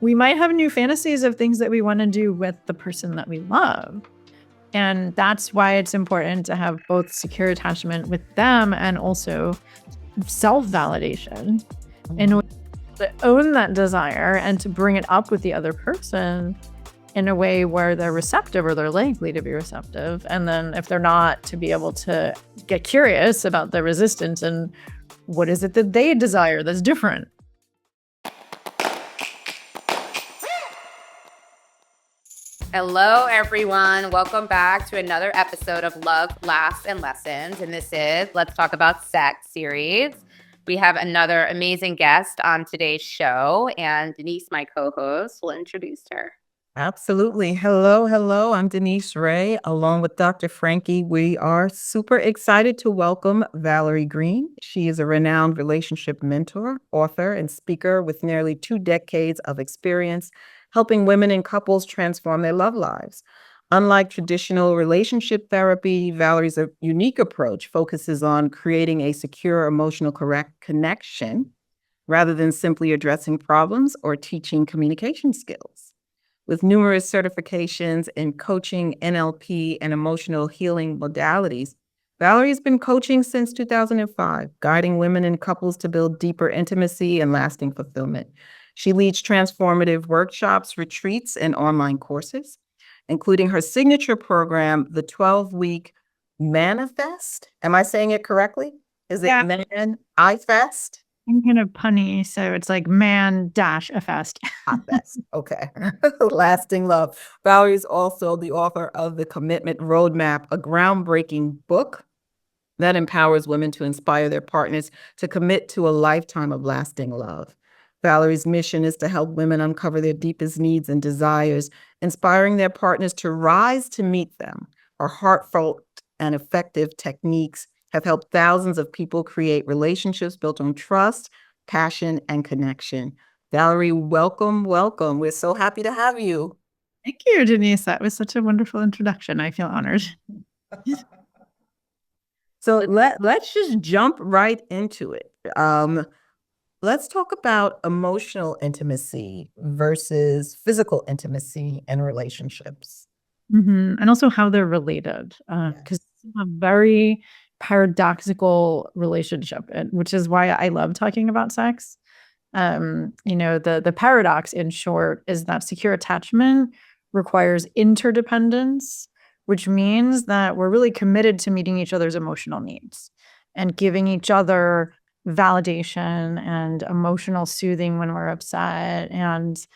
we might have new fantasies of things that we want to do with the person that we love. And that's why it's important to have both secure attachment with them and also self-validation in order to own that desire and to bring it up with the other person in a way where they're receptive or they're likely to be receptive. And then if they're not, to be able to get curious about the resistance and what is it that they desire that's different. Hello, everyone. Welcome back to another episode of Love, Laughs, and Lessons. And this is Let's Talk About Sex series. We have another amazing guest on today's show, and Denise, my co-host, will introduce her. Absolutely. Hello. I'm Denise Ray, along with Dr. Frankie. We are super excited to welcome Valerie Greene. She is a renowned relationship mentor, author, and speaker with nearly 2 decades of experience helping women and couples transform their love lives. Unlike traditional relationship therapy, Valerie's unique approach focuses on creating a secure, emotional, correct connection rather than simply addressing problems or teaching communication skills. With numerous certifications in coaching, NLP, and emotional healing modalities, Valerie's been coaching since 2005, guiding women and couples to build deeper intimacy and lasting fulfillment. She leads transformative workshops, retreats, and online courses, including her signature program, the 12-week Manifest. Am I saying it correctly? Is it Man-I-Fest? I'm kind of punny, so it's like man-a-fest. Fest. Okay. Lasting love. Valerie is also the author of The Commitment Roadmap, a groundbreaking book that empowers women to inspire their partners to commit to a lifetime of lasting love. Valerie's mission is to help women uncover their deepest needs and desires, inspiring their partners to rise to meet them. Her heartfelt and effective techniques have helped thousands of people create relationships built on trust, passion, and connection. Valerie, welcome. We're so happy to have you. Thank you, Denise. That was such a wonderful introduction. I feel honored. So let's just jump right into it. Let's talk about emotional intimacy versus physical intimacy in relationships. And also how they're related, because it's a very paradoxical relationship, which is why I love talking about sex. The paradox, in short, is that secure attachment requires interdependence, which means that we're really committed to meeting each other's emotional needs and giving each other validation and emotional soothing when we're upset and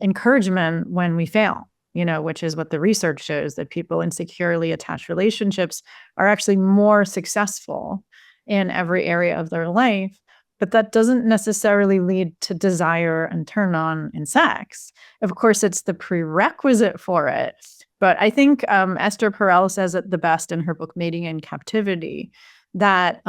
encouragement when we fail, which is what the research shows, that people in securely attached relationships are actually more successful in every area of their life. But that doesn't necessarily lead to desire and turn on in sex. Of course, it's the prerequisite for it. But I think Esther Perel says it the best in her book, Mating in Captivity, that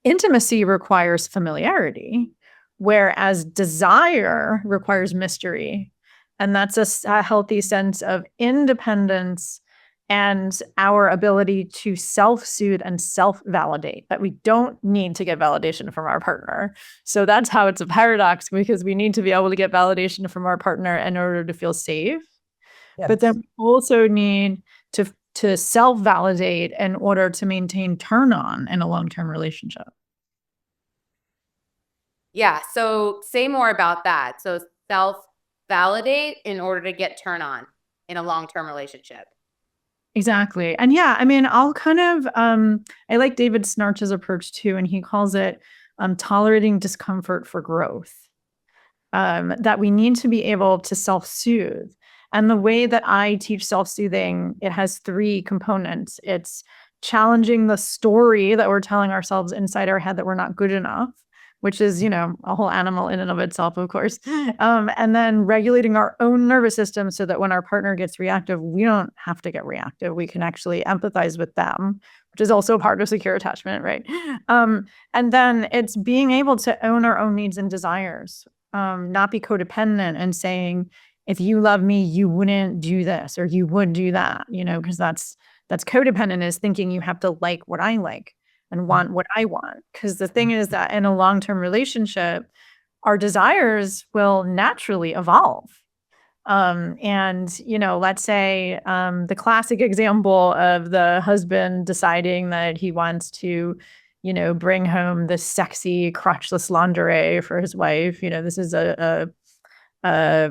intimacy requires familiarity, whereas desire requires mystery. And that's a healthy sense of independence and our ability to self-soothe and self-validate, that we don't need to get validation from our partner. So that's how it's a paradox, because we need to be able to get validation from our partner in order to feel safe. Yes. But then we also need to self-validate in order to maintain turn-on in a long-term relationship. Yeah, so say more about that. So self-validate in order to get turn-on in a long-term relationship. Exactly. And yeah, I mean, I'll kind of, I like David Snarch's approach too, and he calls it tolerating discomfort for growth. That we need to be able to self-soothe. And the way that I teach self-soothing, it has 3 components. It's challenging the story that we're telling ourselves inside our head that we're not good enough, which is, a whole animal in and of itself, of course. And then regulating our own nervous system so that when our partner gets reactive, we don't have to get reactive. We can actually empathize with them, which is also part of secure attachment, right? And then it's being able to own our own needs and desires, not be codependent and saying, if you love me, you wouldn't do this or you would do that, because that's codependent, is thinking you have to like what I like and want what I want. Because the thing is that in a long-term relationship, our desires will naturally evolve. And, let's say the classic example of the husband deciding that he wants to, bring home the sexy crotchless lingerie for his wife. This is a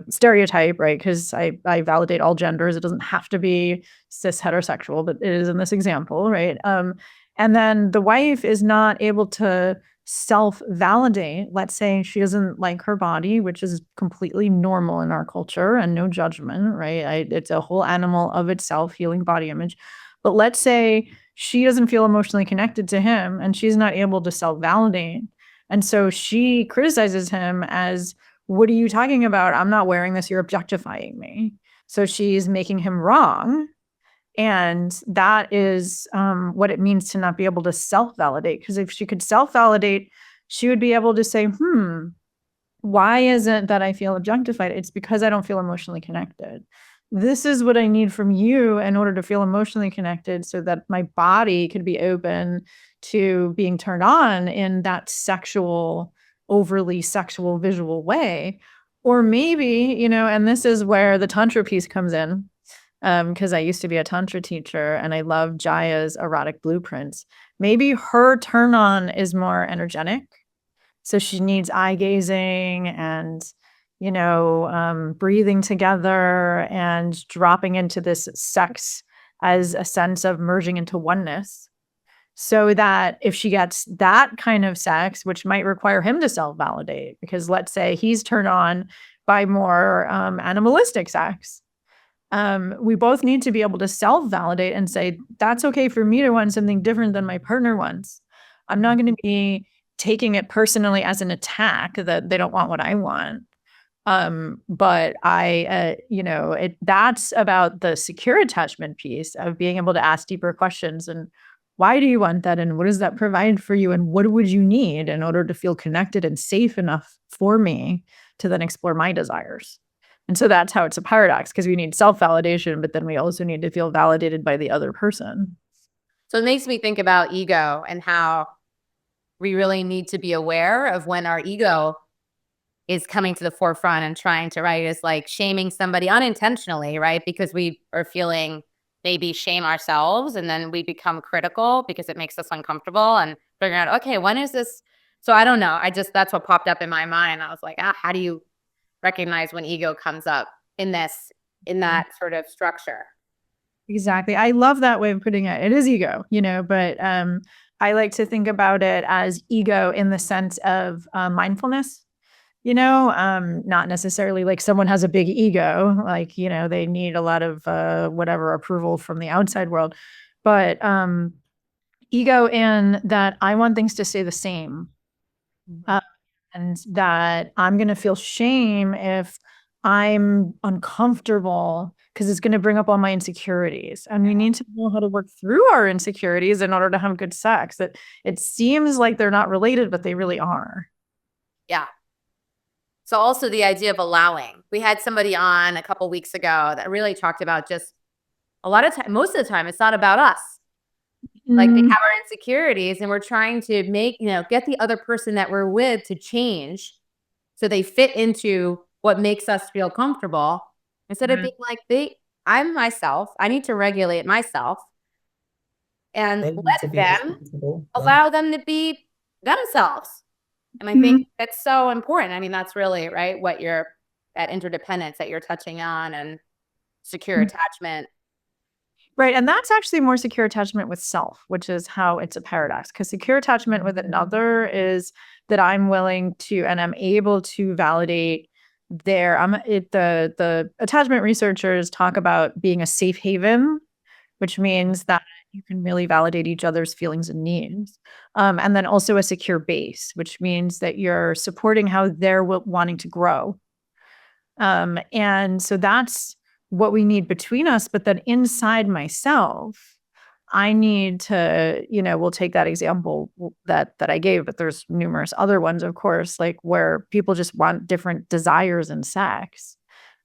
stereotype, right? Because I validate all genders. It doesn't have to be cis heterosexual, but it is in this example, right? And then the wife is not able to self-validate. Let's say she doesn't like her body, which is completely normal in our culture and no judgment, right? It's a whole animal of itself, healing body image. But let's say she doesn't feel emotionally connected to him and she's not able to self-validate. And so she criticizes him as, what are you talking about? I'm not wearing this. You're objectifying me. So she's making him wrong. And that is what it means to not be able to self-validate. Because if she could self-validate, she would be able to say, why is it that I feel objectified? It's because I don't feel emotionally connected. This is what I need from you in order to feel emotionally connected so that my body could be open to being turned on in that overly sexual visual way. Or maybe, and this is where the Tantra piece comes in, because I used to be a Tantra teacher and I love Jaya's erotic blueprints. Maybe her turn on is more energetic. So she needs eye gazing and, breathing together and dropping into this sex as a sense of merging into oneness. So that if she gets that kind of sex, which might require him to self-validate, because let's say he's turned on by more animalistic sex. We both need to be able to self-validate and say, that's okay for me to want something different than my partner wants. I'm not going to be taking it personally as an attack that they don't want what I want. But that's about the secure attachment piece of being able to ask deeper questions and why do you want that? And what does that provide for you? And what would you need in order to feel connected and safe enough for me to then explore my desires? And so that's how it's a paradox, because we need self-validation, but then we also need to feel validated by the other person. So it makes me think about ego and how we really need to be aware of when our ego is coming to the forefront and trying to, right, is like shaming somebody unintentionally, right? Because we are feeling maybe shame ourselves and then we become critical because it makes us uncomfortable and figuring out, okay, when is this? So I don't know. That's what popped up in my mind. I was like, how do you recognize when ego comes up in that sort of structure? Exactly. I love that way of putting it. It is ego, but I like to think about it as ego in the sense of mindfulness. Not necessarily like someone has a big ego, like, they need a lot of whatever approval from the outside world. But ego in that I want things to stay the same. And that I'm going to feel shame if I'm uncomfortable because it's going to bring up all my insecurities. And we need to know how to work through our insecurities in order to have good sex. That it seems like they're not related, but they really are. Yeah. So also the idea of allowing. We had somebody on a couple weeks ago that really talked about just a lot of time, most of the time, it's not about us. Like they have our insecurities and we're trying to get the other person that we're with to change so they fit into what makes us feel comfortable instead of being like, I'm myself. I need to regulate myself and let them allow them to be themselves. And I think that's so important. I mean, that's really, right, that interdependence that you're touching on and secure attachment. Right. And that's actually more secure attachment with self, which is how it's a paradox. Because secure attachment with another is that I'm willing to and I'm able to validate the attachment researchers talk about being a safe haven, which means that you can really validate each other's feelings and needs. And then also a secure base, which means that you're supporting how they're wanting to grow. And so that's what we need between us. But then inside myself, I need to, we'll take that example that I gave, but there's numerous other ones, of course, like where people just want different desires in sex.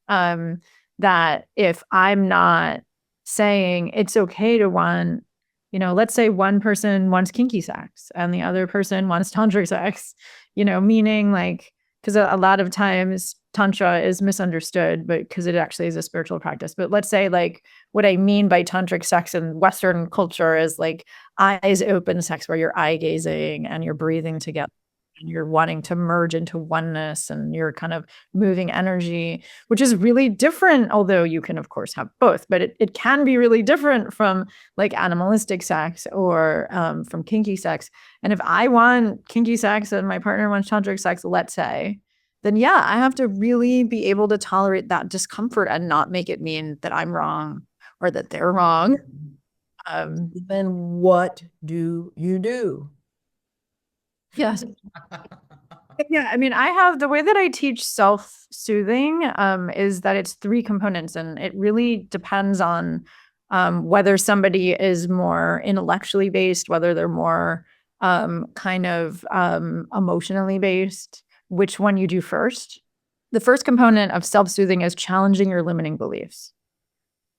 That if I'm not saying it's okay to want, let's say one person wants kinky sex and the other person wants tantric sex, meaning like because a lot of times tantra is misunderstood, but because it actually is a spiritual practice. But let's say like what I mean by tantric sex in Western culture is like eyes open sex where you're eye gazing and you're breathing together and you're wanting to merge into oneness and you're kind of moving energy, which is really different. Although you can, of course, have both, but it can be really different from like animalistic sex or from kinky sex. And if I want kinky sex and my partner wants tantric sex, let's say, then yeah, I have to really be able to tolerate that discomfort and not make it mean that I'm wrong or that they're wrong. Then what do you do? Yes. Yeah, I mean, I have the way that I teach self-soothing is that it's three components, and it really depends on whether somebody is more intellectually based, whether they're more kind of emotionally based, which one you do first. The first component of self-soothing is challenging your limiting beliefs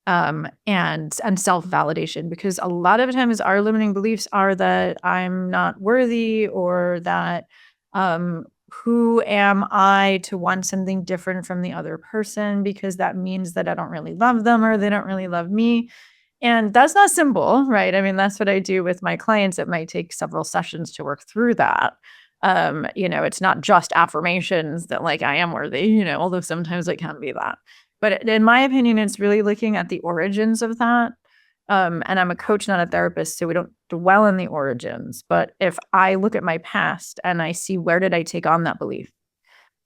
and self-validation, because a lot of times our limiting beliefs are that I'm not worthy or that who am I to want something different from the other person because that means that I don't really love them or they don't really love me. And that's not simple, right? I mean, that's what I do with my clients. It might take several sessions to work through that. It's not just affirmations that like I am worthy, although sometimes it can be that. But in my opinion, it's really looking at the origins of that. And I'm a coach, not a therapist, so we don't dwell in the origins. But if I look at my past and I see where did I take on that belief?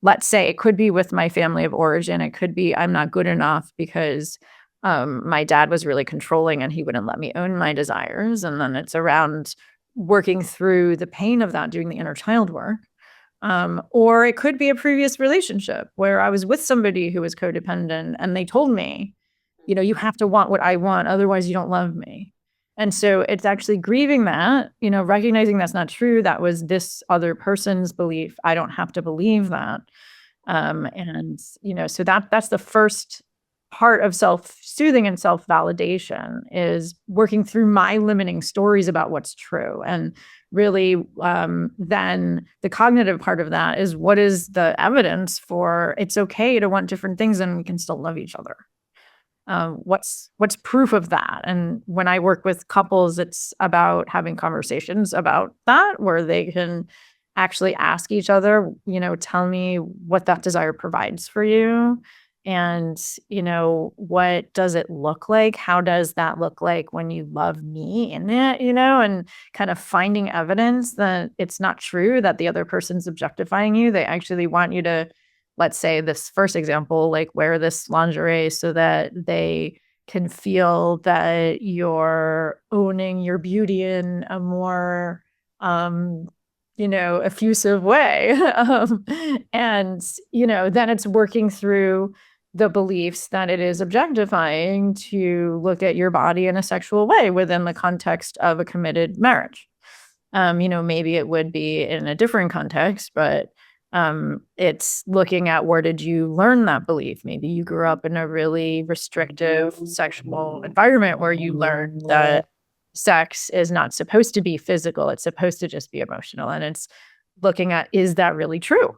Let's say it could be with my family of origin. It could be I'm not good enough because my dad was really controlling and he wouldn't let me own my desires. And then it's around working through the pain of that, doing the inner child work. Or it could be a previous relationship where I was with somebody who was codependent and they told me, you have to want what I want, otherwise you don't love me. And so it's actually grieving that, recognizing that's not true. That was this other person's belief. I don't have to believe that. So that's the first part of self-soothing and self-validation is working through my limiting stories about what's true. And really, then the cognitive part of that is what is the evidence for it's okay to want different things and we can still love each other. What's proof of that? And when I work with couples, it's about having conversations about that where they can actually ask each other, tell me what that desire provides for you. And, what does it look like? How does that look like when you love me in it, and kind of finding evidence that it's not true that the other person's objectifying you. They actually want you to, let's say this first example, like wear this lingerie so that they can feel that you're owning your beauty in a more, effusive way. Then it's working through the beliefs that it is objectifying to look at your body in a sexual way within the context of a committed marriage. Maybe it would be in a different context, but it's looking at where did you learn that belief? Maybe you grew up in a really restrictive sexual environment where you learned that sex is not supposed to be physical. It's supposed to just be emotional. And it's looking at, is that really true?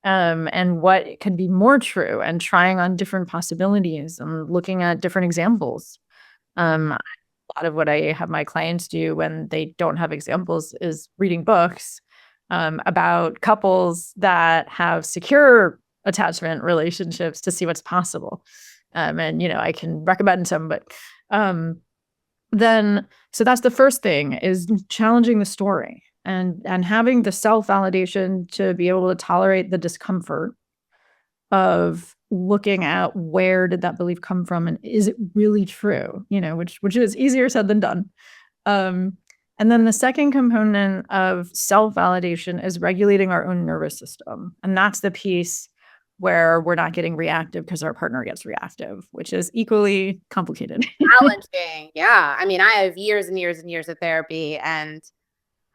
And what can be more true and trying on different possibilities and looking at different examples. A lot of what I have my clients do when they don't have examples is reading books about couples that have secure attachment relationships to see what's possible. I can recommend some, but so that's the first thing is challenging the story and having the self-validation to be able to tolerate the discomfort of looking at where did that belief come from and is it really true, which is easier said than done. And then the second component of self-validation is regulating our own nervous system. And that's the piece where we're not getting reactive because our partner gets reactive, which is equally complicated. Challenging. Yeah. I mean, I have years and years and years of therapy and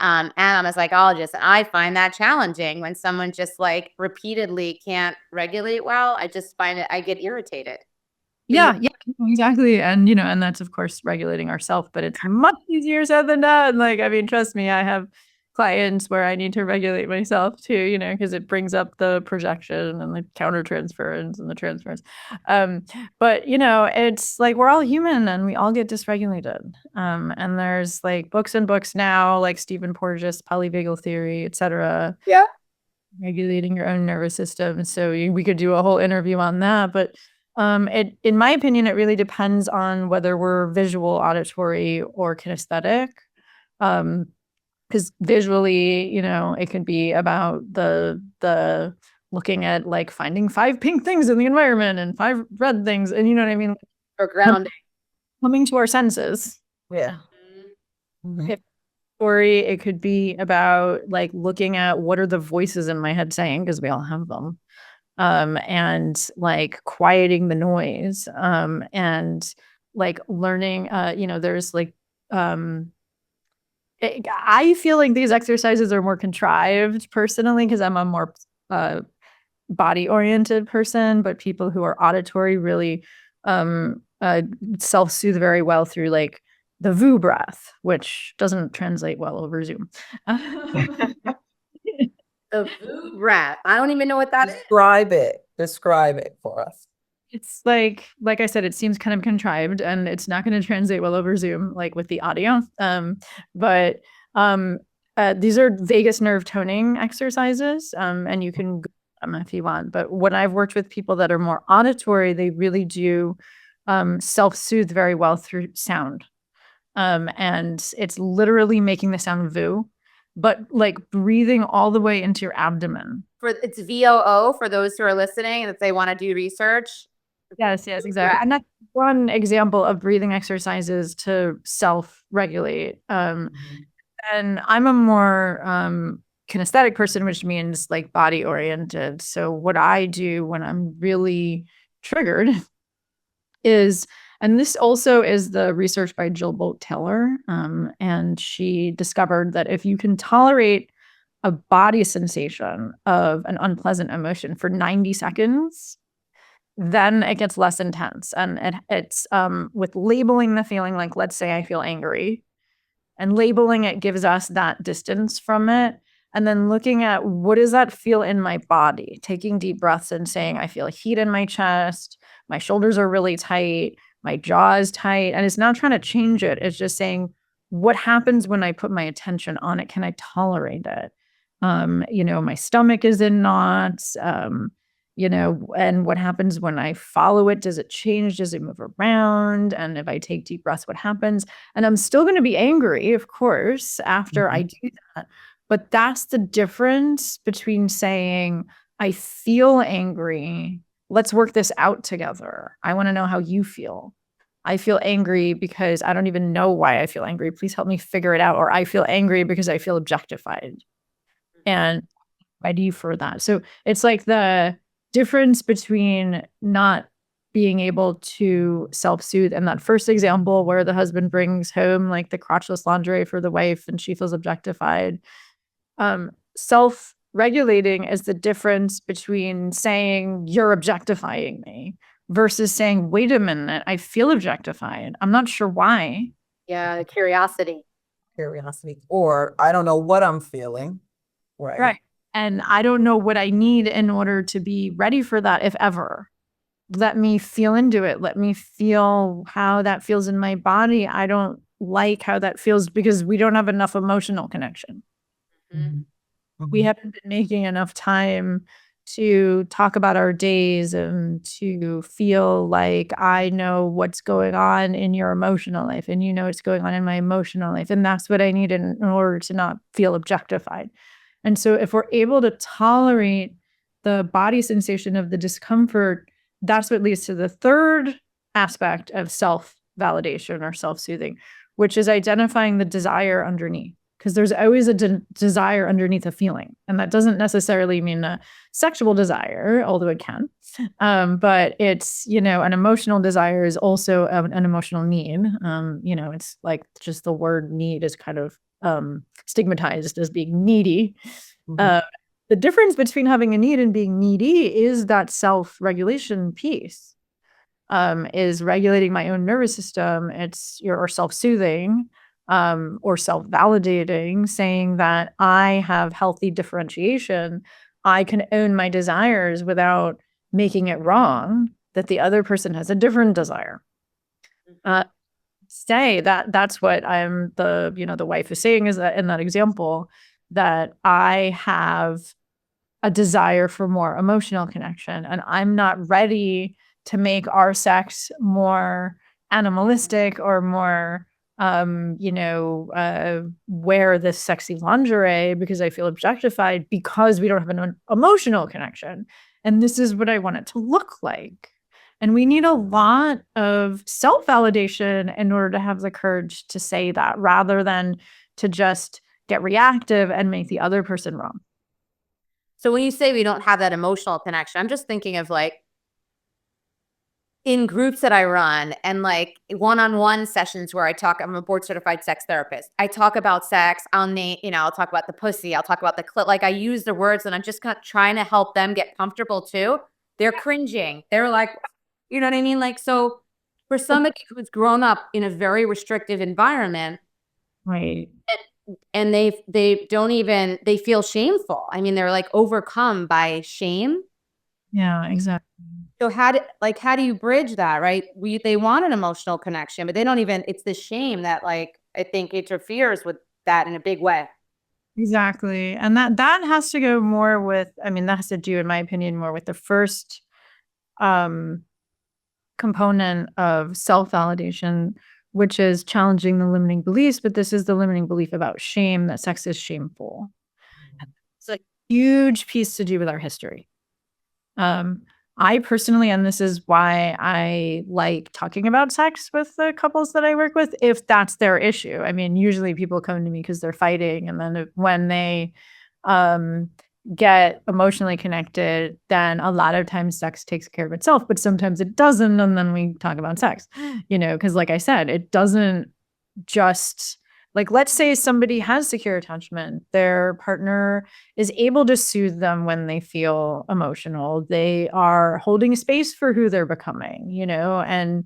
I'm a psychologist, and I find that challenging when someone just like repeatedly can't regulate well. I just find it, I get irritated. Yeah, exactly. And that's of course regulating ourselves, but it's much easier said than done. Like, I mean, trust me, I have clients where I need to regulate myself too, because it brings up the projection and the countertransference and the transference. But it's like we're all human and we all get dysregulated. And there's like books and books now, like Stephen Porges, polyvagal theory, etc. Yeah. Regulating your own nervous system. So we could do a whole interview on that. But in my opinion, it really depends on whether we're visual, auditory, or kinesthetic. Because visually, it could be about the looking at like finding 5 pink things in the environment and 5 red things, and you know what I mean, or grounding, coming to our senses. Yeah. Mm-hmm. Story, it could be about like looking at what are the voices in my head saying, because we all have them, and like quieting the noise, and like learning. There's like I feel like these exercises are more contrived personally because I'm a more body-oriented person, but people who are auditory really self-soothe very well through like the VU breath, which doesn't translate well over Zoom. the VU breath. I don't even know what that is. Describe it for us. It's like I said, it seems kind of contrived and it's not going to translate well over Zoom, like with the audio. But these are vagus nerve toning exercises, and you can Google them if you want. But when I've worked with people that are more auditory, they really do self-soothe very well through sound. And it's literally making the sound VU, but like breathing all the way into your abdomen. It's VOO for those who are listening and if they want to do research. Yes, exactly. And that's one example of breathing exercises to self-regulate. And I'm a more kinesthetic person, which means like body-oriented. So what I do when I'm really triggered is, and this also is the research by Jill Bolt Taylor, and she discovered that if you can tolerate a body sensation of an unpleasant emotion for 90 seconds, then it gets less intense. And it's with labeling the feeling, like let's say I feel angry, and labeling it gives us that distance from it. And then looking at what does that feel in my body, taking deep breaths and saying, I feel heat in my chest, my shoulders are really tight, my jaw is tight. And it's not trying to change it. It's just saying, what happens when I put my attention on it? Can I tolerate it? My stomach is in knots, and what happens when I follow it? Does it change? Does it move around? And if I take deep breaths, what happens? And I'm still going to be angry, of course, after I do that. But that's the difference between saying, I feel angry. Let's work this out together. I want to know how you feel. I feel angry because I don't even know why I feel angry. Please help me figure it out. Or I feel angry because I feel objectified. And ready for that. So it's like the difference between not being able to self-soothe and that first example where the husband brings home like the crotchless lingerie for the wife and she feels objectified. Self-regulating is the difference between saying you're objectifying me versus saying, wait a minute, I feel objectified. I'm not sure why. Yeah, curiosity. Or I don't know what I'm feeling. Right. And I don't know what I need in order to be ready for that, if ever. Let me feel into it. Let me feel how that feels in my body. I don't like how that feels because we don't have enough emotional connection. We haven't been making enough time to talk about our days and to feel like I know what's going on in your emotional life and you know what's going on in my emotional life. And that's what I need in order to not feel objectified. And so if we're able to tolerate the body sensation of the discomfort, that's what leads to the third aspect of self-validation or self-soothing, which is identifying the desire underneath. Because there's always a desire underneath a feeling. And that doesn't necessarily mean a sexual desire, although it can. But it's, an emotional desire is also an emotional need. It's like just the word need is kind of stigmatized as being needy. The difference between having a need and being needy is that self-regulation piece, is regulating my own nervous system. It's your self-soothing. or self-validating, saying that I have healthy differentiation, I can own my desires without making it wrong that the other person has a different desire. Say that that's what I'm the wife is saying is that in that example that I have a desire for more emotional connection and I'm not ready to make our sex more animalistic or more wear this sexy lingerie because I feel objectified because we don't have an emotional connection. And this is what I want it to look like. And we need a lot of self validation in order to have the courage to say that rather than to just get reactive and make the other person wrong. So when you say we don't have that emotional connection, I'm just thinking of like in groups that I run and like one-on-one sessions where I'm a board certified sex therapist. I talk about sex. I'll talk about the pussy. I'll talk about the clit. Like I use the words and I'm just kind of trying to help them get comfortable too. They're cringing. They're like, you know what I mean? Like, so for somebody who's grown up in a very restrictive environment, right. And they don't even, they feel shameful. I mean, they're like overcome by shame. Yeah, exactly. So how do you bridge that, right? They want an emotional connection, but they don't even, it's the shame that like, I think interferes with that in a big way. Exactly. And that has to go more with, that has to do, in my opinion, more with the first component of self-validation, which is challenging the limiting beliefs, but this is the limiting belief about shame, that sex is shameful. It's a huge piece to do with our history. I personally, and this is why I like talking about sex with the couples that I work with, if that's their issue. Usually people come to me because they're fighting, and then when they get emotionally connected, then a lot of times sex takes care of itself, but sometimes it doesn't, and then we talk about sex, because like I said, it doesn't just like, let's say somebody has secure attachment, their partner is able to soothe them when they feel emotional. They are holding space for who they're becoming, and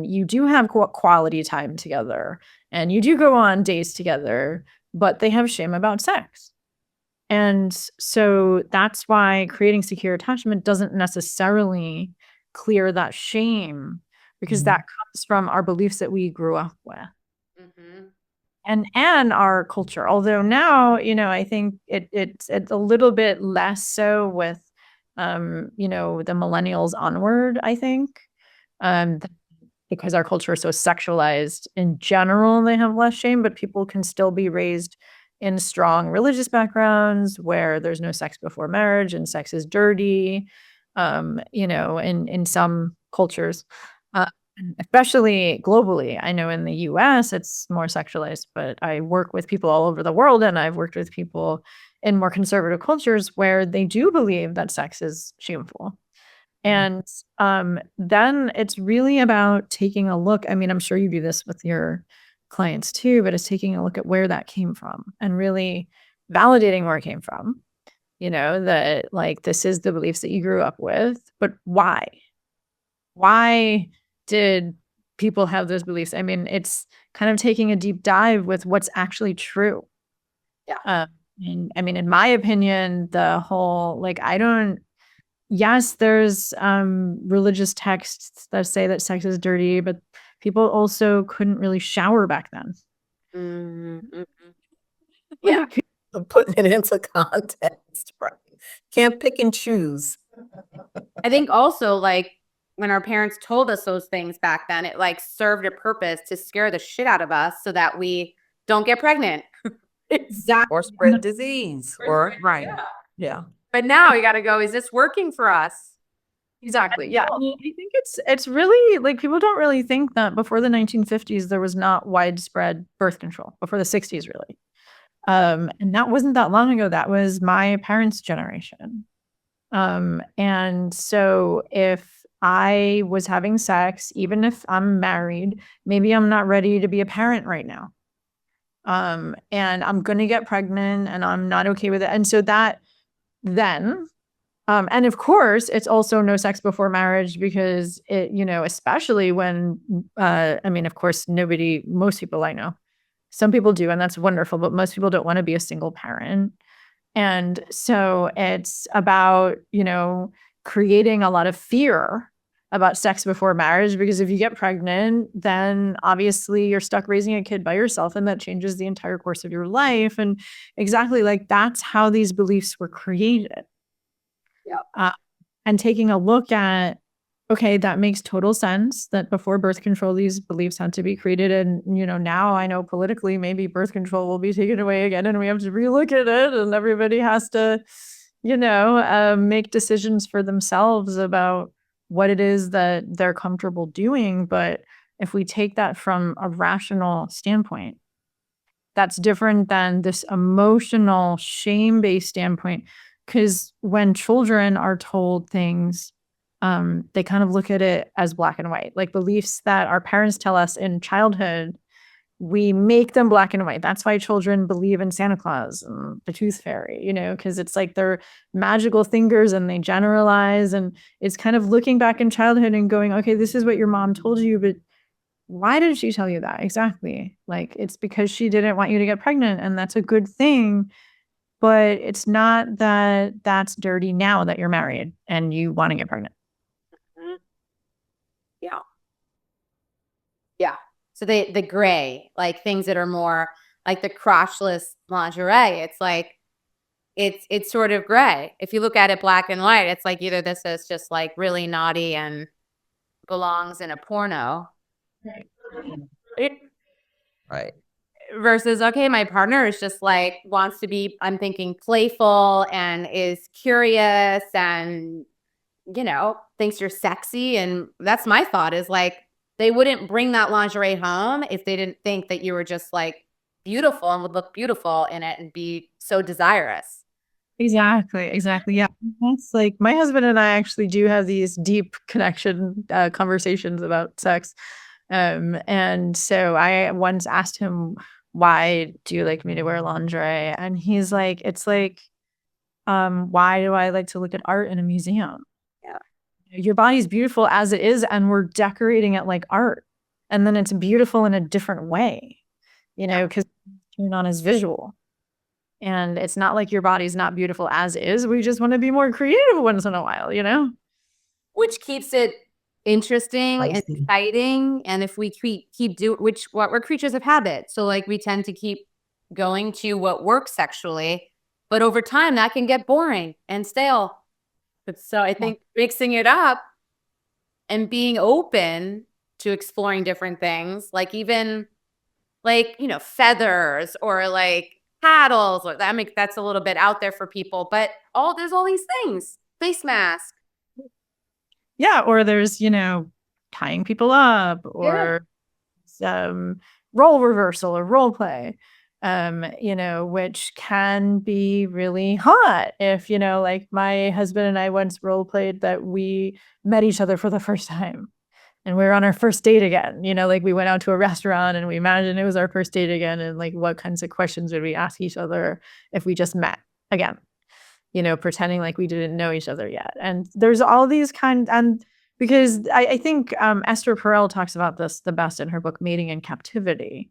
you do have quality time together and you do go on dates together, but they have shame about sex. And so that's why creating secure attachment doesn't necessarily clear that shame, because that comes from our beliefs that we grew up with. Mm-hmm. And our culture. Although now, I think it's a little bit less so with, the millennials onward, I think, because our culture is so sexualized in general, they have less shame, but people can still be raised in strong religious backgrounds where there's no sex before marriage and sex is dirty, in some cultures. Especially globally. I know in the US it's more sexualized, but I work with people all over the world, and I've worked with people in more conservative cultures where they do believe that sex is shameful. And then it's really about taking a look. I'm sure you do this with your clients too, but it's taking a look at where that came from and really validating where it came from. That like this is the beliefs that you grew up with, but why? Why did people have those beliefs? It's kind of taking a deep dive with what's actually true. Yeah. In my opinion, the whole, like, yes, there's religious texts that say that sex is dirty, but people also couldn't really shower back then. Mm-hmm. Yeah. Putting it into context, right? Can't pick and choose. I think also like when our parents told us those things back then, it like served a purpose to scare the shit out of us so that we don't get pregnant. Exactly. Or spread disease. Right. Yeah. But now you got to go, is this working for us? Exactly. Yeah. I think it's really like people don't really think that before the 1950s there was not widespread birth control, before the 60s really. And that wasn't that long ago. That was my parents' generation. And so if I was having sex, even if I'm married, maybe I'm not ready to be a parent right now. And I'm going to get pregnant and I'm not okay with it. And so that then, and of course, it's also no sex before marriage because especially when, of course, most people I know Some people do, and that's wonderful, but most people don't want to be a single parent. And so it's about, creating a lot of fear about sex before marriage, because if you get pregnant, then obviously you're stuck raising a kid by yourself, and that changes the entire course of your life. And exactly, like, that's how these beliefs were created. Yeah. And taking a look at, okay, that makes total sense that before birth control, these beliefs had to be created. And, now I know politically, maybe birth control will be taken away again and we have to relook at it, and everybody has to, make decisions for themselves about what it is that they're comfortable doing. But if we take that from a rational standpoint, that's different than this emotional shame-based standpoint. Because when children are told things, they kind of look at it as black and white, like beliefs that our parents tell us in childhood. We make them black and white. That's why children believe in Santa Claus and the Tooth Fairy, because it's like they're magical thinkers and they generalize. And it's kind of looking back in childhood and going, okay, this is what your mom told you, but why did she tell you that? Exactly. Like, it's because she didn't want you to get pregnant, and that's a good thing. But it's not that that's dirty now that you're married and you want to get pregnant. Yeah. Yeah. So the gray, like things that are more like the crotchless lingerie, it's like it's sort of gray. If you look at it black and white, it's like either this is just like really naughty and belongs in a porno. Right. Versus, okay, my partner is just like wants to be, I'm thinking, playful and is curious and, thinks you're sexy. And that's my thought, is like, they wouldn't bring that lingerie home if they didn't think that you were just like beautiful and would look beautiful in it and be so desirous. Exactly. Yeah. That's like, my husband and I actually do have these deep connection conversations about sex. And so I once asked him, why do you like me to wear lingerie? And he's like, it's like, why do I like to look at art in a museum? Yeah. Your body's beautiful as it is, and we're decorating it like art. And then it's beautiful in a different way, because you're not as visual. And it's not like your body's not beautiful as is. We just want to be more creative once in a while, Which keeps it interesting and Spicy. exciting. And if we keep doing, what we're creatures of habit. So like we tend to keep going to what works sexually, but over time that can get boring and stale. But so I think mixing it up and being open to exploring different things, like even like, feathers or like paddles, or that's a little bit out there for people, but there's all these things, face mask. Yeah. Or there's, tying people up, or role reversal or role play, which can be really hot. If, like my husband and I once role played that we met each other for the first time and we were on our first date again, like we went out to a restaurant and we imagined it was our first date again. And like, what kinds of questions would we ask each other if we just met again, pretending like we didn't know each other yet. And there's all these and because I think Esther Perel talks about this the best in her book, Mating in Captivity,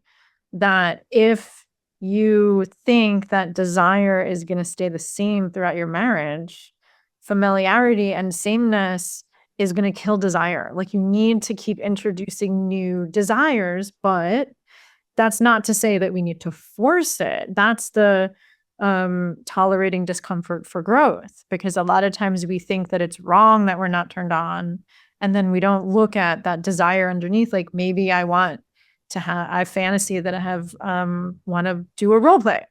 that if you think that desire is going to stay the same throughout your marriage, familiarity and sameness is going to kill desire. Like, you need to keep introducing new desires, but that's not to say that we need to force it. That's the tolerating discomfort for growth, because a lot of times we think that it's wrong that we're not turned on, and then we don't look at that desire underneath. Like, maybe I want to have, I fantasy that I have, want to do a role play.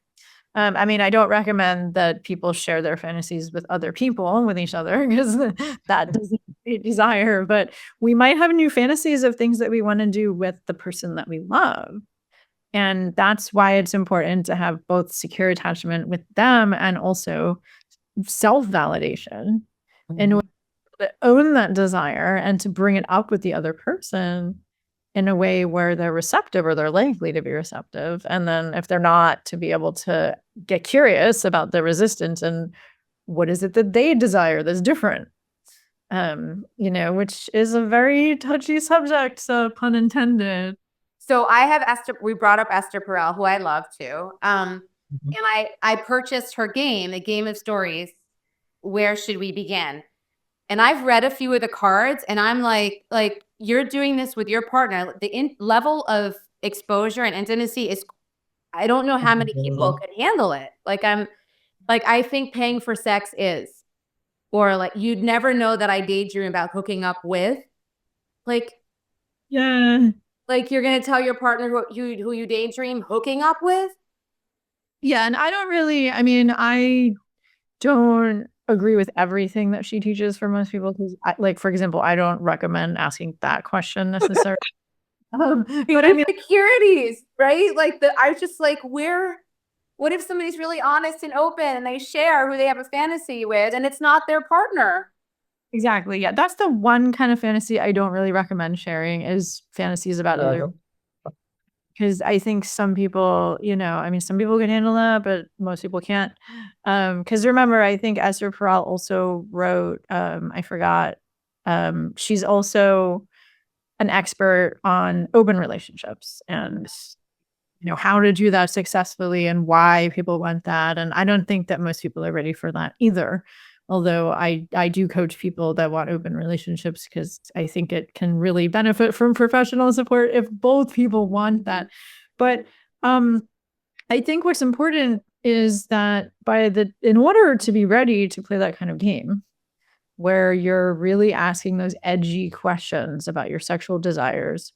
I mean, I don't recommend that people share their fantasies with other people, with each other, because that doesn't create desire. But we might have new fantasies of things that we want to do with the person that we love. And that's why it's important to have both secure attachment with them and also self-validation in order to own that desire and to bring it up with the other person in a way where they're receptive, or they're likely to be receptive. And then if they're not, to be able to get curious about the resistance and what is it that they desire that's different, which is a very touchy subject, so pun intended. So I have Esther, we brought up Esther Perel, who I love too. And I purchased her game, A Game of Stories, Where Should We Begin? And I've read a few of the cards and I'm like you're doing this with your partner. The level of exposure and intimacy is, I don't know how many people could handle it. I think paying for sex is, or like, you'd never know that I daydream about hooking up with. Yeah. Like you're going to tell your partner who you daydream hooking up with? Yeah. And I don't agree with everything that she teaches for most people. Because, like, for example, I don't recommend asking that question necessarily. But insecurities, right? I was just like, what if somebody's really honest and open and they share who they have a fantasy with and it's not their partner? Exactly. Yeah. That's the one kind of fantasy I don't really recommend sharing, is fantasies about other. Because I think some people, some people can handle that, but most people can't. Because remember, I think Esther Perel also wrote, I forgot, she's also an expert on open relationships and, how to do that successfully and why people want that. And I don't think that most people are ready for that either. Although I do coach people that want open relationships, because I think it can really benefit from professional support if both people want that. But I think what's important is that in order to be ready to play that kind of game, where you're really asking those edgy questions about your sexual desires,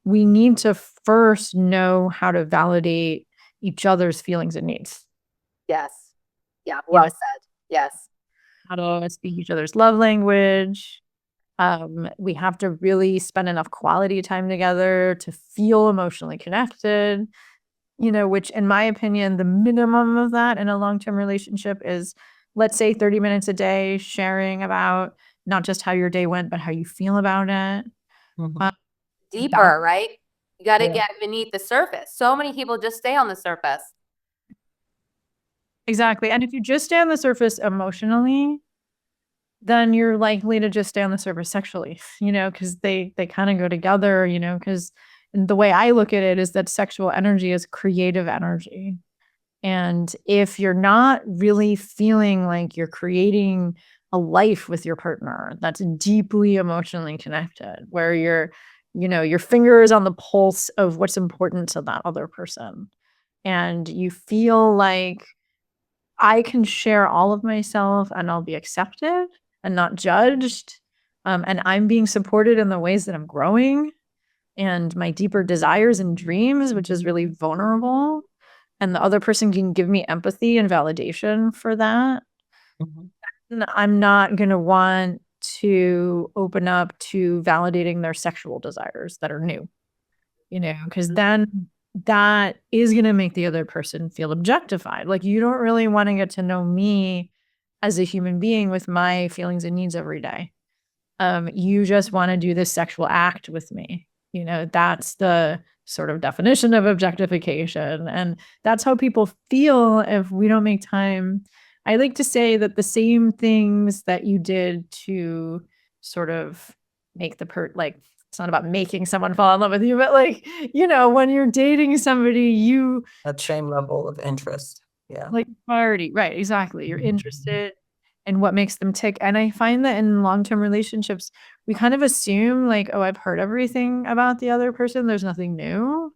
we need to first know how to validate each other's feelings and needs. Yes. Yeah. Well said. Yes. How to speak each other's love language. We have to really spend enough quality time together to feel emotionally connected, which, in my opinion, the minimum of that in a long-term relationship is, let's say, 30 minutes a day sharing about not just how your day went, but how you feel about it. Deeper, right? You got to get beneath the surface. So many people just stay on the surface. Exactly. And if you just stay on the surface emotionally, then you're likely to just stay on the surface sexually, because they kind of go together, because the way I look at it is that sexual energy is creative energy. And if you're not really feeling like you're creating a life with your partner that's deeply emotionally connected, where your finger is on the pulse of what's important to that other person, and you feel like, I can share all of myself and I'll be accepted and not judged. And I'm being supported in the ways that I'm growing and my deeper desires and dreams, which is really vulnerable. And the other person can give me empathy and validation for that. And I'm not going to want to open up to validating their sexual desires that are new, because then that is going to make the other person feel objectified. Like, you don't really want to get to know me as a human being with my feelings and needs every day. You just want to do this sexual act with me. That's the sort of definition of objectification. And that's how people feel if we don't make time. I like to say that the same things that you did to sort of make it's not about making someone fall in love with you, but when you're dating somebody, that same level of interest. Yeah. Like priority. Right. Exactly. You're interested in what makes them tick. And I find that in long-term relationships, we kind of assume like, oh, I've heard everything about the other person. There's nothing new.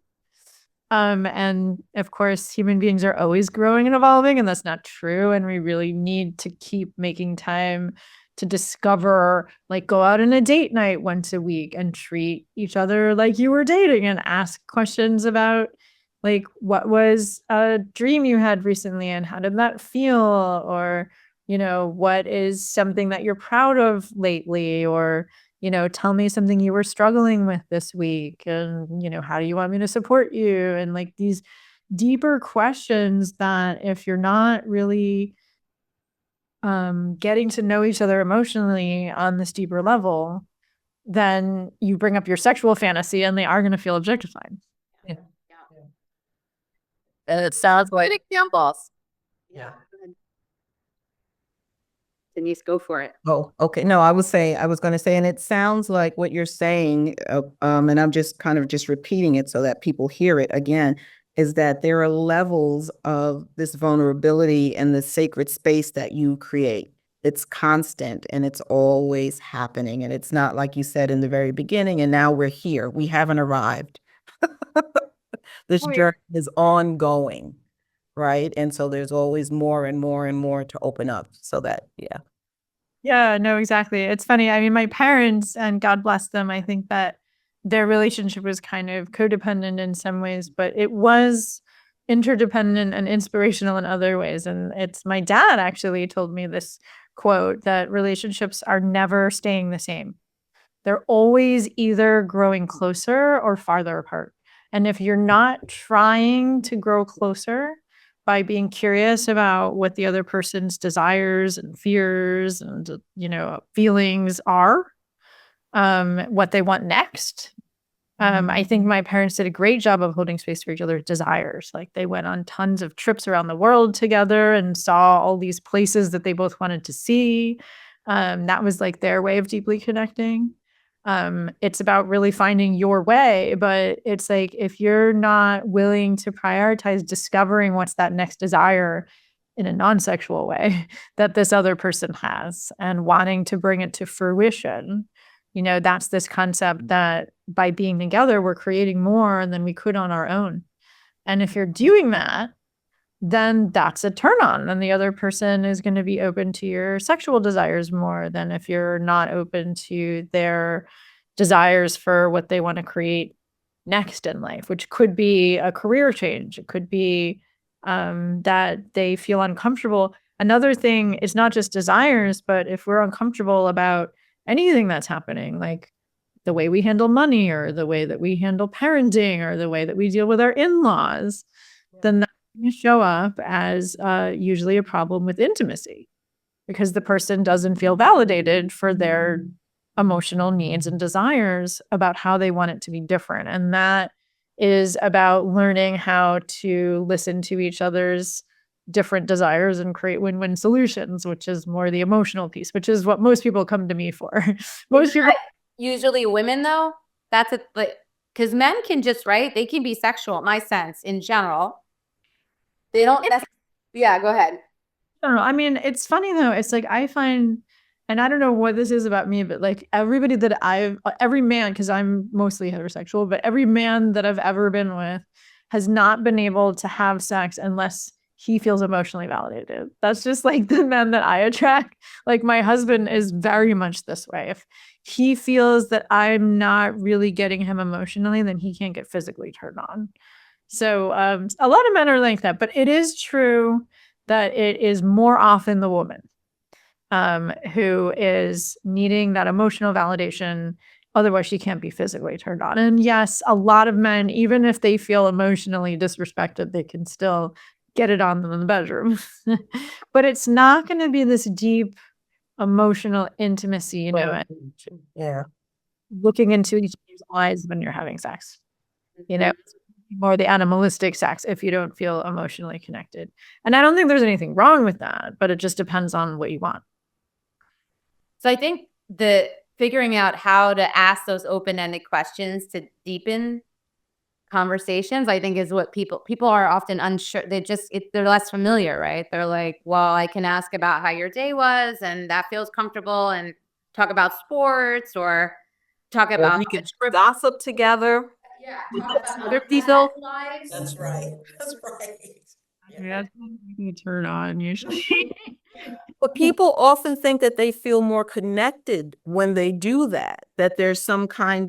And of course, human beings are always growing and evolving, and that's not true. And we really need to keep making time to discover, like, go out on a date night once a week and treat each other like you were dating and ask questions about, like, what was a dream you had recently and how did that feel? Or, what is something that you're proud of lately? Or, tell me something you were struggling with this week, and, how do you want me to support you? And, like, these deeper questions that if you're not really getting to know each other emotionally on this deeper level, then you bring up your sexual fantasy and they are going to feel objectified. Yeah. And it sounds like examples. Yeah. Denise, go for it. Oh, okay. No, I was going to say, and it sounds like what you're saying, and I'm just kind of just repeating it so that people hear it again, is that there are levels of this vulnerability and the sacred space that you create. It's constant and it's always happening. And it's not like you said in the very beginning, and now we're here. We haven't arrived. This journey is ongoing, right? And so there's always more and more and more to open up. So that, yeah. Yeah, no, exactly. It's funny. I mean, my parents, and God bless them, I think that their relationship was kind of codependent in some ways, but it was interdependent and inspirational in other ways. And it's my dad actually told me this quote that relationships are never staying the same. They're always either growing closer or farther apart. And if you're not trying to grow closer by being curious about what the other person's desires and fears and feelings are, what they want next, I think my parents did a great job of holding space for each other's desires. Like they went on tons of trips around the world together and saw all these places that they both wanted to see. That was like their way of deeply connecting. It's about really finding your way, but it's like if you're not willing to prioritize discovering what's that next desire in a non-sexual way that this other person has and wanting to bring it to fruition, that's this concept that by being together, we're creating more than we could on our own. And if you're doing that, then that's a turn on. And the other person is going to be open to your sexual desires more than if you're not open to their desires for what they want to create next in life, which could be a career change. It could be that they feel uncomfortable. Another thing is not just desires, but if we're uncomfortable about anything that's happening, like the way we handle money or the way that we handle parenting or the way that we deal with our in-laws, then that can show up as usually a problem with intimacy because the person doesn't feel validated for their emotional needs and desires about how they want it to be different. And that is about learning how to listen to each other's different desires and create win-win solutions, which is more the emotional piece, which is what most people come to me for. Most people usually women though, that's it, like, because men can just, right, they can be sexual, my sense in general. They don't yeah, go ahead. I don't know. I mean, it's funny though. It's like I find, and I don't know what this is about me, but like everybody that every man, because I'm mostly heterosexual, but every man that I've ever been with has not been able to have sex unless he feels emotionally validated. That's just like the men that I attract. Like my husband is very much this way. If he feels that I'm not really getting him emotionally, then he can't get physically turned on. So a lot of men are like that, but it is true that it is more often the woman who is needing that emotional validation. Otherwise, she can't be physically turned on. And yes, a lot of men, even if they feel emotionally disrespected, they can still get it on them in the bedroom. But it's not going to be this deep emotional intimacy, Yeah. looking into each other's eyes when you're having sex. More the animalistic sex if you don't feel emotionally connected. And I don't think there's anything wrong with that, but it just depends on what you want. So I think the figuring out how to ask those open-ended questions to deepen conversations, I think is what people are often unsure. They're less familiar, right? They're like, well, I can ask about how your day was and that feels comfortable, and talk about sports or talk about we could gossip together. Yeah, talk about other people's lives. That's right. That's right. Yeah, you turn on usually. But people often think that they feel more connected when they do that, that there's something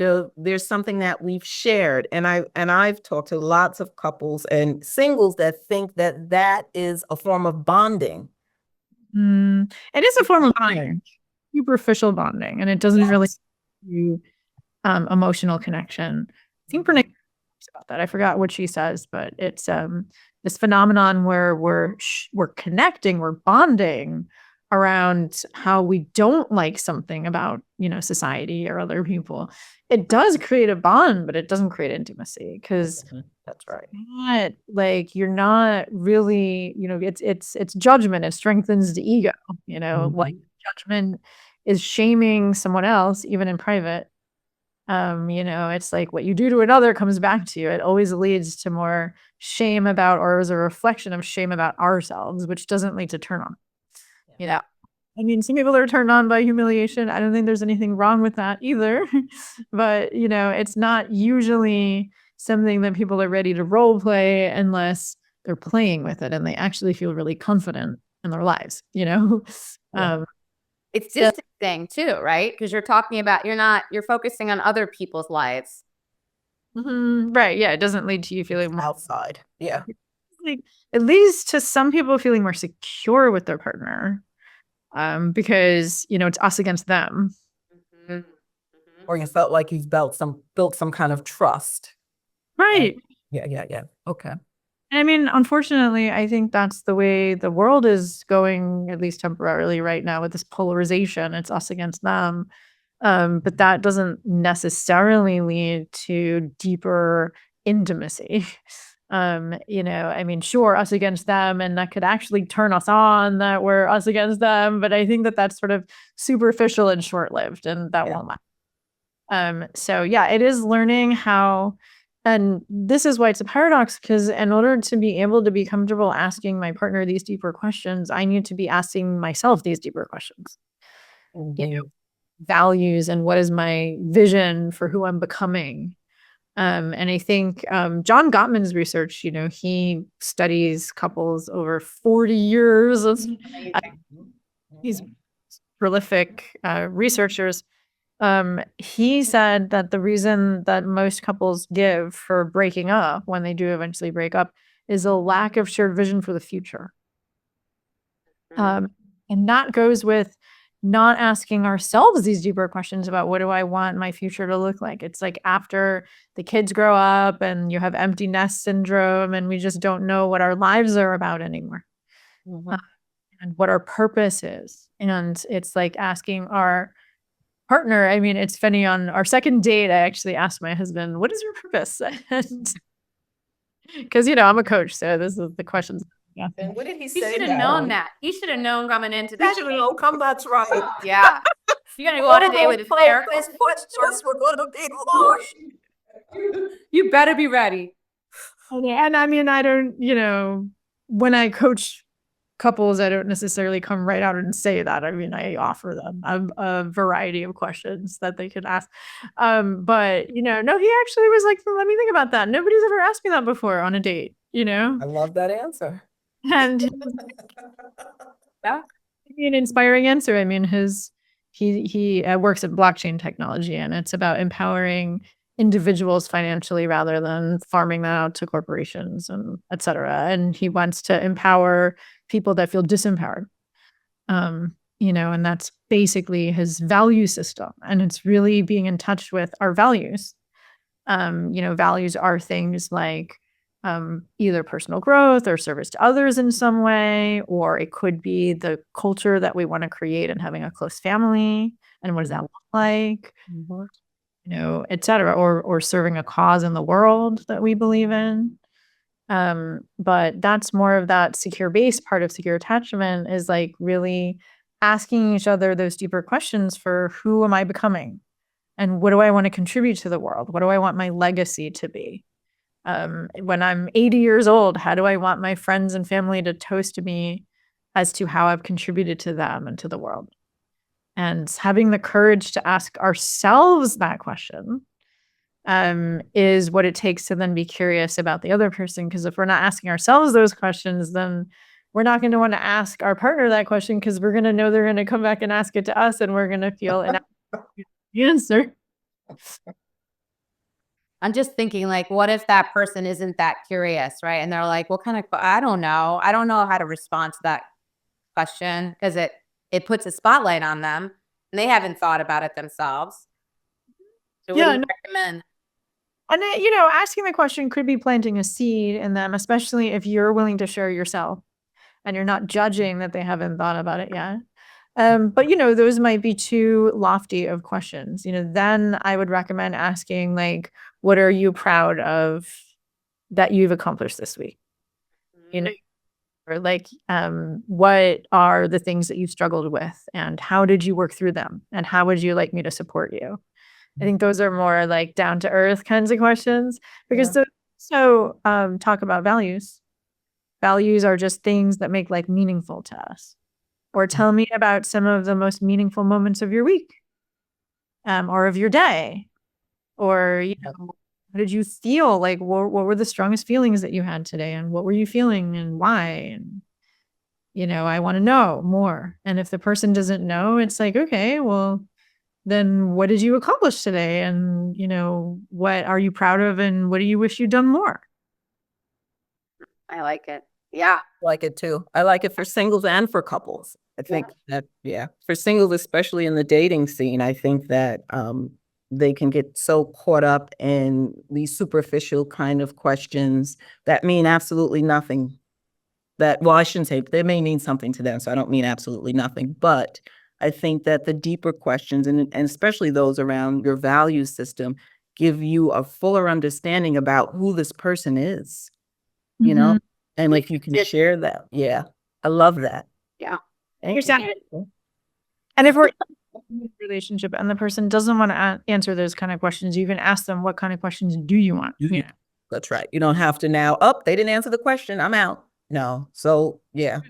that we've shared. And I've talked to lots of couples and singles that think that that is a form of bonding. It is a form of bonding, superficial bonding, and it doesn't really do emotional connection. I think Brene talks about that. I forgot what she says, but it's this phenomenon where we're connecting, we're bonding around how we don't like something about society or other people. It does create a bond, but it doesn't create intimacy because that's right. Not like you're not really, it's judgment. It strengthens the ego, like judgment is shaming someone else, even in private. It's like what you do to another comes back to you. It always leads to more shame about, or is a reflection of shame about ourselves, which doesn't lead to turn on. Yeah. I mean, some people are turned on by humiliation. I don't think there's anything wrong with that either. But, it's not usually something that people are ready to role play unless they're playing with it and they actually feel really confident in their lives, Yeah. It's distancing too, right? Because you're focusing on other people's lives. Right. Yeah. It doesn't lead to you feeling more Outside. Yeah. like, it leads to some people feeling more secure with their partner. Because, it's us against them. Mhm. Or you felt like you've built some kind of trust. Right. Yeah. Okay. I mean, unfortunately, I think that's the way the world is going, at least temporarily right now with this polarization. It's us against them. But that doesn't necessarily lead to deeper intimacy. I mean, sure, us against them, and that could actually turn us on that we're us against them. But I think that that's sort of superficial and short lived, and that won't last. So yeah, it is learning how, and this is why it's a paradox, because in order to be able to be comfortable asking my partner these deeper questions, I need to be asking myself these deeper questions. Values and what is my vision for who I'm becoming. And I think John Gottman's research, he studies couples over 40 years. He's prolific researchers. He said that the reason that most couples give for breaking up when they do eventually break up is a lack of shared vision for the future. And that goes with not asking ourselves these deeper questions about what do I want my future to look like. It's like after the kids grow up and you have empty nest syndrome and we just don't know what our lives are about anymore. And what our purpose is. And it's like asking our partner. I mean, it's funny, on our second date, I actually asked my husband, what is your purpose? Because, I'm a coach, so this is the questions. And what did he He say? should have known that. He should have known coming into He this. should have known. That's right. Yeah. You're going to go on a date with a therapist. Questions were going to be long. You better be ready. And I mean, I don't, when I coach couples, I don't necessarily come right out and say that. I mean, I offer them a variety of questions that they could ask. But, no, he actually was like, let me think about that. Nobody's ever asked me that before on a date, I love that answer. And yeah, an inspiring answer. I mean, he works in blockchain technology, and it's about empowering individuals financially rather than farming that out to corporations and et cetera. And he wants to empower people that feel disempowered. And that's basically his value system. And it's really being in touch with our values. Values are things like either personal growth or service to others in some way, or it could be the culture that we want to create and having a close family. And what does that look like? Et cetera, or serving a cause in the world that we believe in. But that's more of that secure base part of secure attachment, is like really asking each other those deeper questions for who am I becoming? And what do I want to contribute to the world? What do I want my legacy to be? When I'm 80 years old, how do I want my friends and family to toast me as to how I've contributed to them and to the world? And having the courage to ask ourselves that question is what it takes to then be curious about the other person. Because if we're not asking ourselves those questions, then we're not going to want to ask our partner that question, because we're going to know they're going to come back and ask it to us, and we're going to feel an answer. I'm just thinking, like, what if that person isn't that curious, right? And they're like, what kind of, I don't know. I don't know how to respond to that question, because it puts a spotlight on them and they haven't thought about it themselves. So what do you recommend? And asking the question could be planting a seed in them, especially if you're willing to share yourself and you're not judging that they haven't thought about it yet. But those might be too lofty of questions. Then I would recommend asking, like, what are you proud of that you've accomplished this week? or like, what are the things that you struggled with and how did you work through them? And how would you like me to support you? I think those are more like down to earth kinds of questions because talk about values. Values are just things that make life meaningful to us. Or tell me about some of the most meaningful moments of your week, or of your day, or how did you feel? Like, what were the strongest feelings that you had today, and what were you feeling, and why? And I want to know more. And if the person doesn't know, it's like, okay, well, then what did you accomplish today? And what are you proud of, and what do you wish you'd done more? I like it. Yeah. Like it too. I like it for singles and for couples. I think that, for singles, especially in the dating scene, I think that they can get so caught up in these superficial kind of questions that mean absolutely nothing. Well, I shouldn't say they may mean something to them, so I don't mean absolutely nothing. But I think that the deeper questions, and especially those around your value system, give you a fuller understanding about who this person is, and like you can share that. Yeah, I love that. Yeah. And if we're in a relationship and the person doesn't want to answer those kind of questions, you can ask them, what kind of questions do you want? That's right. You don't have to now, they didn't answer the question, I'm out. No. So yeah,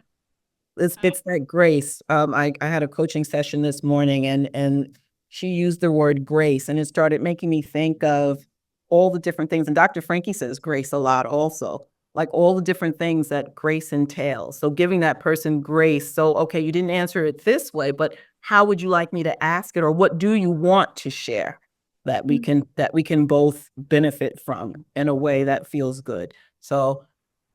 it's that grace. I had a coaching session this morning and she used the word grace, and it started making me think of all the different things. And Dr. Frankie says grace a lot also, like all the different things that grace entails. So giving that person grace. So, okay, you didn't answer it this way, but how would you like me to ask it? Or what do you want to share that we can both benefit from in a way that feels good? So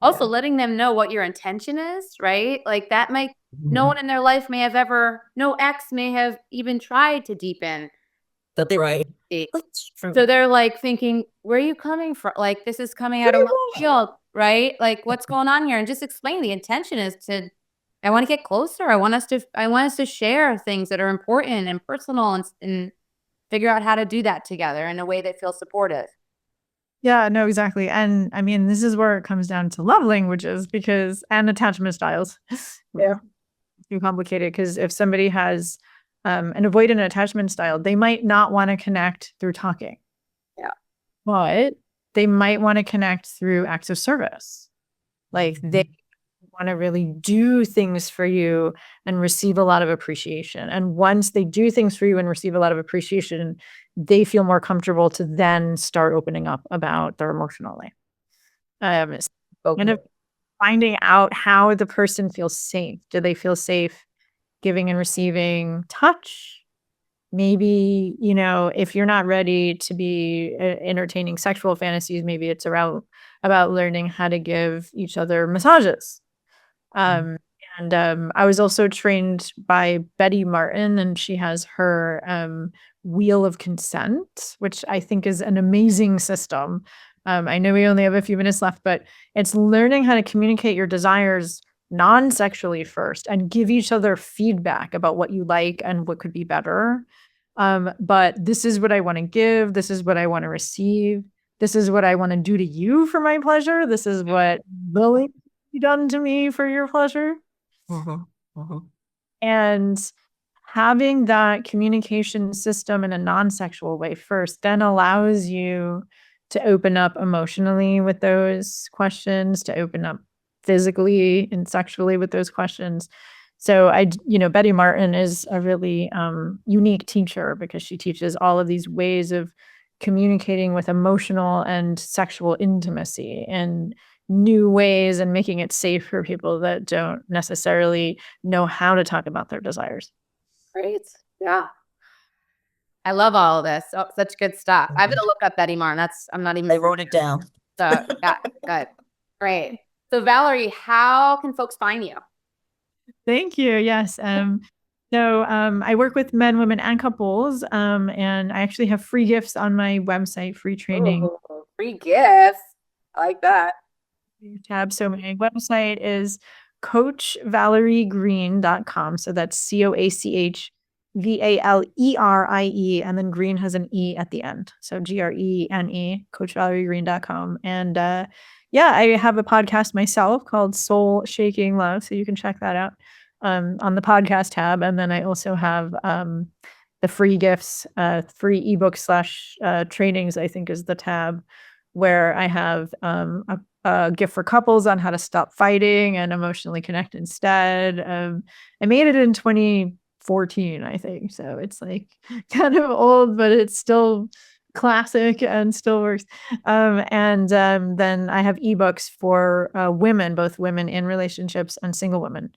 also letting them know what your intention is, right? Like that might, no one in their life may have ever, no ex may have even tried to deepen. That's right. So they're like thinking, where are you coming from? Like, this is coming out of left field, right? Like, what's going on here? And just explain the intention is I want to get closer. I want us to share things that are important and personal and figure out how to do that together in a way that feels supportive. Yeah, no, exactly. And I mean, this is where it comes down to love languages and attachment styles. Yeah. Too complicated because if somebody has an avoidant attachment style, they might not want to connect through talking. Yeah. But they might want to connect through acts of service. Like they want to really do things for you and receive a lot of appreciation. And once they do things for you and receive a lot of appreciation, they feel more comfortable to then start opening up about their emotional life. Kind of finding out how the person feels safe. Do they feel safe giving and receiving touch? Maybe, if you're not ready to be entertaining sexual fantasies, maybe it's about learning how to give each other massages. I was also trained by Betty Martin, and she has her Wheel of Consent, which I think is an amazing system. I know we only have a few minutes left, but it's learning how to communicate your desires non-sexually first and give each other feedback about what you like and what could be better. But this is what I want to give. This is what I want to receive. This is what I want to do to you for my pleasure. This is what will be done to me for your pleasure. And having that communication system in a non-sexual way first then allows you to open up emotionally with those questions, to open up physically and sexually with those questions. So Betty Martin is a really unique teacher because she teaches all of these ways of communicating with emotional and sexual intimacy and new ways and making it safe for people that don't necessarily know how to talk about their desires. Great. Yeah. I love all of this. Oh, such good stuff. I'm going to look up Betty Martin. I wrote it down. So yeah, good. Great. So Valerie, how can folks find you? Thank you. Yes. I work with men, women, and couples. And I actually have free gifts on my website, free training. Oh, free gifts. I like that. Tab. So my website is coachvaleriegreene.com. So that's CoachValerie, and then Green has an E at the end. So GRENE, coachvaleriegreene.com. And yeah, I have a podcast myself called Soul Shaking Love. So you can check that out on the podcast tab. And then I also have the free gifts, free ebooks slash trainings, I think is the tab, where I have a gift for couples on how to stop fighting and emotionally connect instead. I made it in 2014, I think. So it's like kind of old, but it's still classic and still works. Then I have ebooks for women, both women in relationships and single women.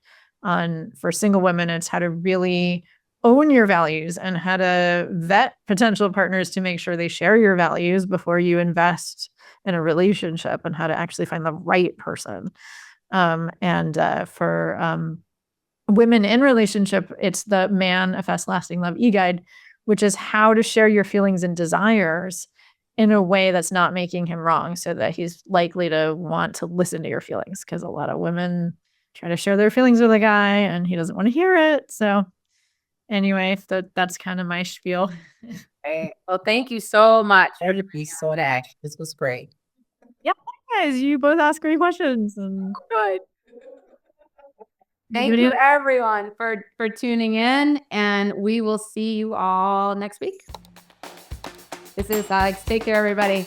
For single women, it's how to really own your values and how to vet potential partners to make sure they share your values before you invest in a relationship, and how to actually find the right person. For women in relationship, it's the Manifest Lasting Love e-guide, which is how to share your feelings and desires in a way that's not making him wrong, so that he's likely to want to listen to your feelings. Because a lot of women try to share their feelings with a guy and he doesn't want to hear it. So anyway, that's kind of my spiel. Okay. Well, thank you so much. This was great. Yeah, guys, you both ask great questions. And Good. Thank you, everyone, for tuning in, and we will see you all next week. This is Alex. Take care, everybody.